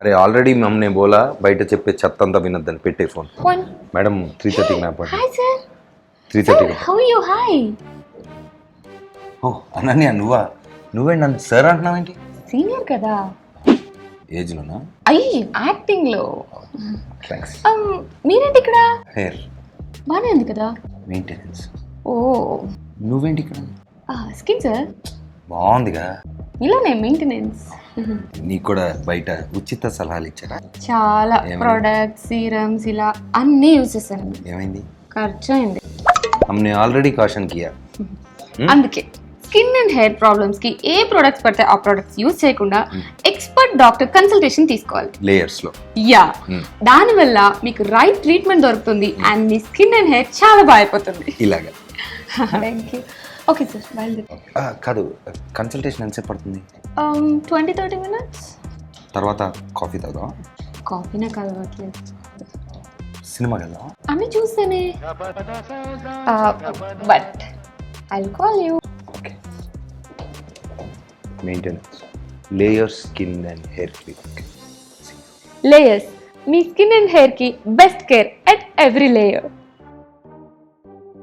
अरे ऑलरेडी हमने बोला బయట చెప్పే చెత్త అంతా వినొద్దని పెట్టే ఫోన్. One. మేడం 3:30 కి నా appointment. Hi sir. 3:30 How are you? Hi. ఓ అనన్య నువ్వే నన్ను సార్ అంటున్నావేంటి? సీనియర్ కదా. ఏజ్ లోనా? అయ్యి యాక్టింగ్ లో. థాంక్స్. మీరేంటి ఇక్కడ? హెయిర్. బానే ఉంది కదా. మెయింటెనెన్స్. ఓ. నువ్వేంటి ఇక్కడ? Skin sir. బాగుందిగా. ఇలానే మెయింటెనెన్స్. నీకు కూడా బయట ఉచిత సలహాలు ఇచ్చారా? చాలా ప్రొడక్ట్స్ సీరమ్స్ ఇలా అన్నీ యూజ్ చేశాను. ఏమైంది? ఖర్చు అయింది. हमने ऑलरेडी caution किया. అందుకే స్కిన్ అండ్ హెయిర్ ప్రాబ్లమ్స్ కి ఏ ప్రొడక్ట్స్ పడితే ఆ ప్రొడక్ట్స్ యూజ్ చేయకుండా ఎక్స్పర్ట్ డాక్టర్ కన్సల్టేషన్ తీసుకోవాలి. లేయర్స్ లో. యా. దానివల్ల మీకు రైట్ ట్రీట్మెంట్ దొరుకుతుంది and me skin and hair చాలా బాగా అయిపోతుంది. ఇలాగా. Thank you. ఓకే సార్ బయలుదేరి. కాదు కన్సల్టేషన్ ఎంతసేపు పడుతుంది? 20-30 minutes. తర్వాత కాఫీ తాగుదాం. కాఫీ నాకు అలవాట్లేదు. సినిమాకి వెళ్దాం. అన్నీ చూస్తేనే. But I will call you. Okay. Maintenance layer skin and hair clinic. Layers మీ స్కిన్ అండ్ హెయిర్ కి best care at every layer.